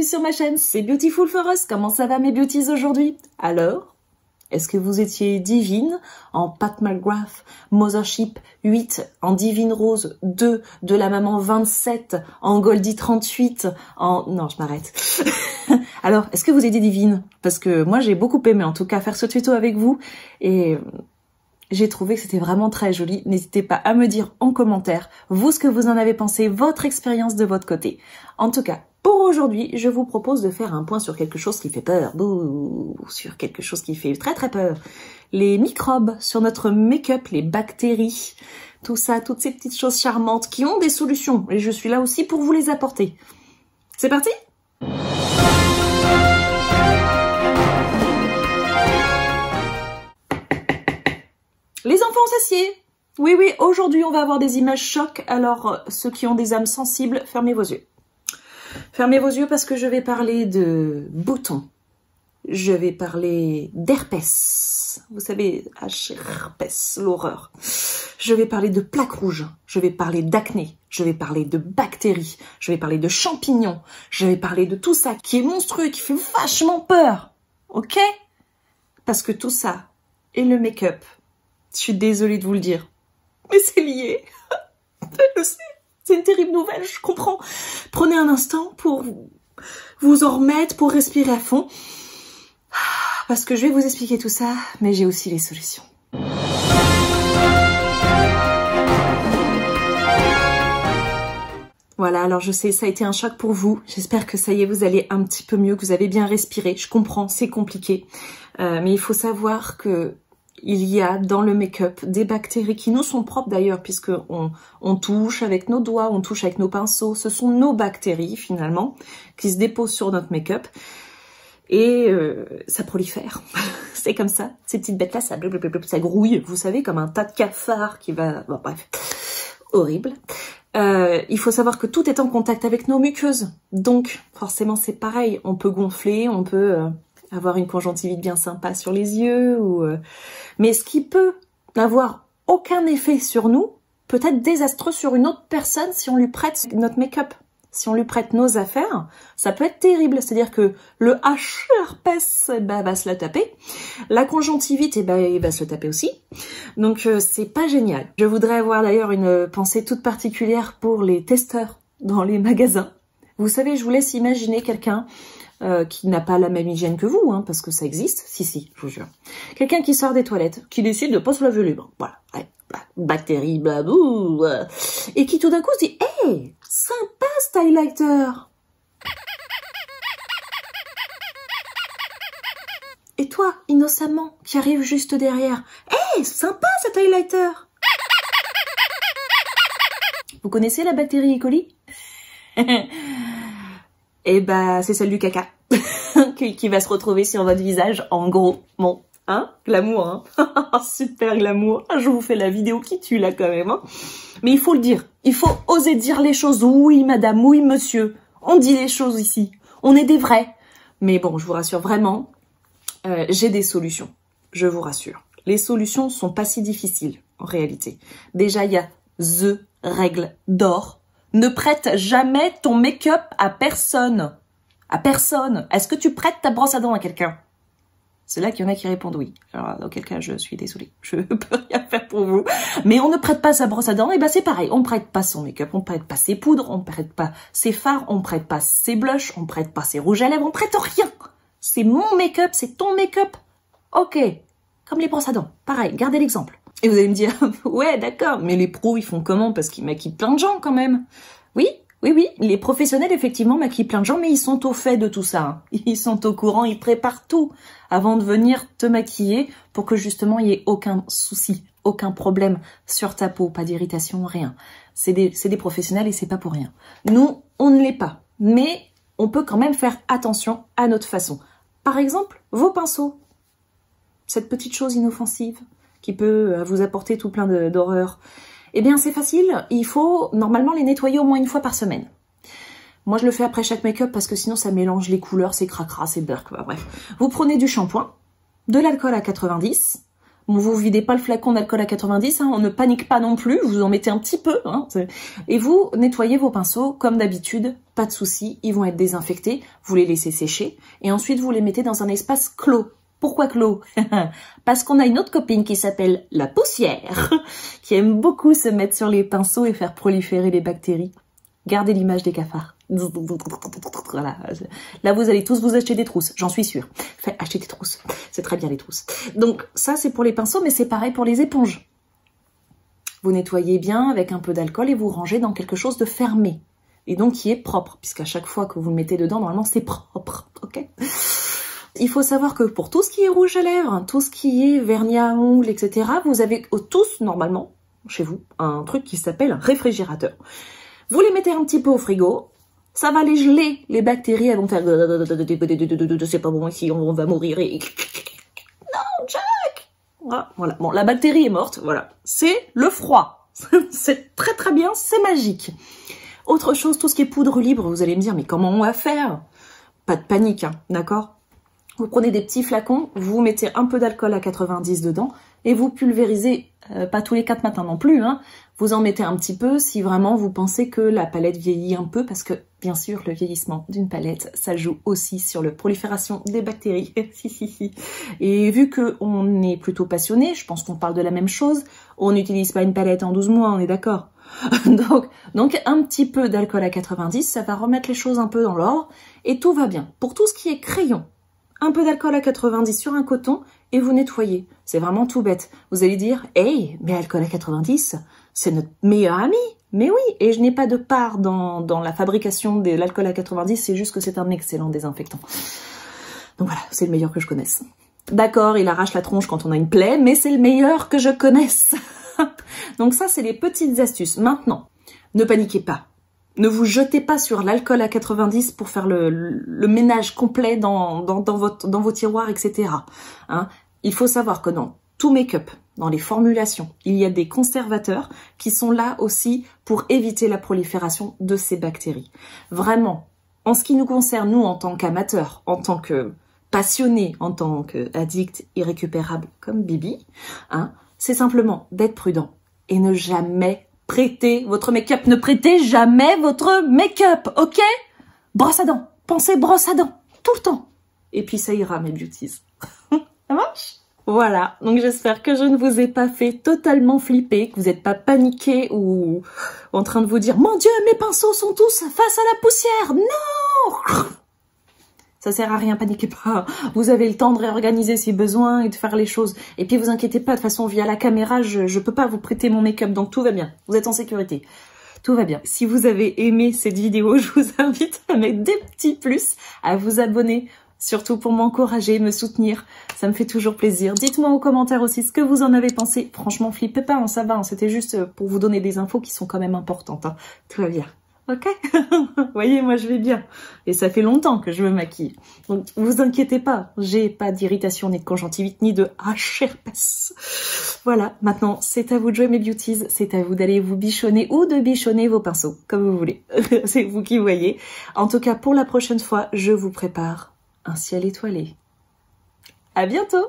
sur ma chaîne, c'est Beautiful for Us. Comment ça va mes beauties aujourd'hui? Alors, est-ce que vous étiez divine en Pat McGrath, Mothership 8, en Divine Rose 2, de la maman 27, en Goldie 38, en... Non, je m'arrête. Alors, est-ce que vous étiez divine? Parce que moi, j'ai beaucoup aimé, en tout cas, faire ce tuto avec vous. Et j'ai trouvé que c'était vraiment très joli. N'hésitez pas à me dire en commentaire, vous, ce que vous en avez pensé, votre expérience de votre côté. En tout cas, pour aujourd'hui, je vous propose de faire un point sur quelque chose qui fait peur. Bouh, sur quelque chose qui fait très très peur. Les microbes sur notre make-up, les bactéries, tout ça, toutes ces petites choses charmantes qui ont des solutions. Et je suis là aussi pour vous les apporter. C'est parti ? Les enfants s'assiedent. Oui, oui, aujourd'hui, on va avoir des images chocs. Alors, ceux qui ont des âmes sensibles, fermez vos yeux. Fermez vos yeux parce que je vais parler de boutons. Je vais parler d'herpès. Vous savez, herpès, l'horreur. Je vais parler de plaques rouges. Je vais parler d'acné. Je vais parler de bactéries. Je vais parler de champignons. Je vais parler de tout ça qui est monstrueux, qui fait vachement peur. Ok? Parce que tout ça et le make-up, je suis désolée de vous le dire, mais c'est lié. Je sais. C'est une terrible nouvelle, je comprends. Prenez un instant pour vous en remettre, pour respirer à fond. Parce que je vais vous expliquer tout ça, mais j'ai aussi les solutions. Voilà, alors je sais, ça a été un choc pour vous. J'espère que ça y est, vous allez un petit peu mieux, que vous avez bien respiré. Je comprends, c'est compliqué. Mais il faut savoir que il y a dans le make-up des bactéries qui nous sont propres d'ailleurs, puisque on touche avec nos doigts, on touche avec nos pinceaux. Ce sont nos bactéries finalement qui se déposent sur notre make-up et ça prolifère. C'est comme ça. Ces petites bêtes-là, ça grouille, vous savez, comme un tas de cafards qui va... Bon, bref, horrible. Il faut savoir que tout est en contact avec nos muqueuses. Donc, forcément, c'est pareil. On peut gonfler, on peut... avoir une conjonctivite bien sympa sur les yeux, mais ce qui peut n'avoir aucun effet sur nous, peut être désastreux sur une autre personne si on lui prête notre make-up. Si on lui prête nos affaires, ça peut être terrible. C'est-à-dire que le herpès va se la taper, la conjonctivite il va se le taper aussi. Donc c'est pas génial. Je voudrais avoir d'ailleurs une pensée toute particulière pour les testeurs dans les magasins. Vous savez, je vous laisse imaginer quelqu'un qui n'a pas la même hygiène que vous, hein, parce que ça existe. Si, je vous jure. Quelqu'un qui sort des toilettes, qui décide de pas se laver les mains. Voilà. Ouais, bactéries, blabou. Et qui tout d'un coup se dit, hey, sympa ce highlighter. Et toi, innocemment, qui arrive juste derrière, hey, sympa cet highlighter. Vous connaissez la bactérie E. coli? Et bah, c'est celle du caca qui va se retrouver sur votre visage, en gros. Bon, hein, glamour, hein. Super glamour. Je vous fais la vidéo qui tue, là, quand même, hein. Mais il faut le dire. Il faut oser dire les choses. Oui, madame, oui, monsieur. On dit les choses ici. On est des vrais. Mais bon, je vous rassure vraiment, j'ai des solutions. Je vous rassure. Les solutions sont pas si difficiles, en réalité. Déjà, il y a the règle d'or. Ne prête jamais ton make-up à personne. À personne. Est-ce que tu prêtes ta brosse à dents à quelqu'un? C'est là qu'il y en a qui répondent oui. Alors, dans quel cas, je suis désolée. Je peux rien faire pour vous. Mais on ne prête pas sa brosse à dents. Et ben, c'est pareil. On prête pas son make-up. On prête pas ses poudres. On prête pas ses fards. On prête pas ses blushs. On prête pas ses rouges à lèvres. On prête rien. C'est mon make-up. C'est ton make-up. Ok. Comme les brosses à dents. Pareil. Gardez l'exemple. Et vous allez me dire, ouais, d'accord, mais les pros, ils font comment? Parce qu'ils maquillent plein de gens, quand même. Oui, les professionnels, effectivement, maquillent plein de gens, mais ils sont au fait de tout ça. Hein. Ils sont au courant, ils préparent tout avant de venir te maquiller pour que, justement, il n'y ait aucun souci, aucun problème sur ta peau, pas d'irritation, rien. C'est des professionnels et c'est pas pour rien. Nous, on ne l'est pas, mais on peut quand même faire attention à notre façon. Par exemple, vos pinceaux. Cette petite chose inoffensive qui peut vous apporter tout plein d'horreur. Eh bien, c'est facile. Il faut normalement les nettoyer au moins une fois par semaine. Moi, je le fais après chaque make-up parce que sinon, ça mélange les couleurs, c'est cracra, c'est burk. Bref, vous prenez du shampoing, de l'alcool à 90, Vous videz pas le flacon d'alcool à 90, hein, on ne panique pas non plus, vous en mettez un petit peu. Hein, et vous nettoyez vos pinceaux comme d'habitude, pas de souci, ils vont être désinfectés, vous les laissez sécher, et ensuite vous les mettez dans un espace clos. Pourquoi clos? Parce qu'on a une autre copine qui s'appelle la poussière, qui aime beaucoup se mettre sur les pinceaux et faire proliférer les bactéries. Gardez l'image des cafards. Voilà. Là, vous allez tous vous acheter des trousses, j'en suis sûre. Faites acheter des trousses, c'est très bien les trousses. Donc ça, c'est pour les pinceaux, mais c'est pareil pour les éponges. Vous nettoyez bien avec un peu d'alcool et vous rangez dans quelque chose de fermé. Et donc qui est propre, puisqu'à chaque fois que vous le mettez dedans, normalement, c'est propre, ok? Il faut savoir que pour tout ce qui est rouge à lèvres, tout ce qui est vernis à ongles, etc., vous avez tous, normalement, chez vous, un truc qui s'appelle un réfrigérateur. Vous les mettez un petit peu au frigo, ça va les geler, les bactéries, elles vont faire c'est pas bon ici, on va mourir. Non, Jack! Voilà, bon, la bactérie est morte, voilà. C'est le froid. C'est très très bien, c'est magique. Autre chose, tout ce qui est poudre libre, vous allez me dire, mais comment on va faire? Pas de panique, hein, d'accord? Vous prenez des petits flacons, vous mettez un peu d'alcool à 90 dedans et vous pulvérisez, pas tous les 4 matins non plus, hein. Vous en mettez un petit peu si vraiment vous pensez que la palette vieillit un peu parce que, bien sûr, le vieillissement d'une palette, ça joue aussi sur la prolifération des bactéries. Et vu qu'on est plutôt passionné, je pense qu'on parle de la même chose, on n'utilise pas une palette en 12 mois, on est d'accord? donc un petit peu d'alcool à 90, ça va remettre les choses un peu dans l'ordre et tout va bien. Pour tout ce qui est crayon, un peu d'alcool à 90 sur un coton et vous nettoyez. C'est vraiment tout bête. Vous allez dire, hey, mais alcool à 90, c'est notre meilleur ami. Mais oui, et je n'ai pas de part dans la fabrication de l'alcool à 90, c'est juste que c'est un excellent désinfectant. Donc voilà, c'est le meilleur que je connaisse. D'accord, il arrache la tronche quand on a une plaie, mais c'est le meilleur que je connaisse. Donc ça, c'est les petites astuces. Maintenant, ne paniquez pas. Ne vous jetez pas sur l'alcool à 90 pour faire le ménage complet dans vos tiroirs, etc. Hein, il faut savoir que dans tout make-up, dans les formulations, il y a des conservateurs qui sont là aussi pour éviter la prolifération de ces bactéries. Vraiment, en ce qui nous concerne, nous, en tant qu'amateurs, en tant que passionnés, en tant qu'addicts irrécupérables comme Bibi, hein, c'est simplement d'être prudent et ne jamais prêtez votre make-up. Ne prêtez jamais votre make-up, ok? Brosse à dents. Pensez brosse à dents. Tout le temps. Et puis ça ira, mes beauties. Ça marche? Voilà. Donc j'espère que je ne vous ai pas fait totalement flipper, que vous n'êtes pas paniqué ou en train de vous dire « Mon Dieu, mes pinceaux sont tous face à la poussière. Non !» Ça sert à rien, paniquez pas. Vous avez le temps de réorganiser si besoin et de faire les choses. Et puis vous inquiétez pas, de toute façon, via la caméra, je peux pas vous prêter mon make-up, donc tout va bien. Vous êtes en sécurité. Tout va bien. Si vous avez aimé cette vidéo, je vous invite à mettre des petits plus, à vous abonner, surtout pour m'encourager, me soutenir. Ça me fait toujours plaisir. Dites-moi en commentaire aussi ce que vous en avez pensé. Franchement, flippez pas, hein, ça va. Hein, c'était juste pour vous donner des infos qui sont quand même importantes. Hein. Tout va bien. Ok? Vous voyez, moi je vais bien. Et ça fait longtemps que je me maquille. Donc, vous inquiétez pas. J'ai pas d'irritation, ni de conjonctivite, ni de herpès. Voilà. Maintenant, c'est à vous de jouer, mes beauties. C'est à vous d'aller vous bichonner ou de bichonner vos pinceaux, comme vous voulez. C'est vous qui voyez. En tout cas, pour la prochaine fois, je vous prépare un ciel étoilé. À bientôt!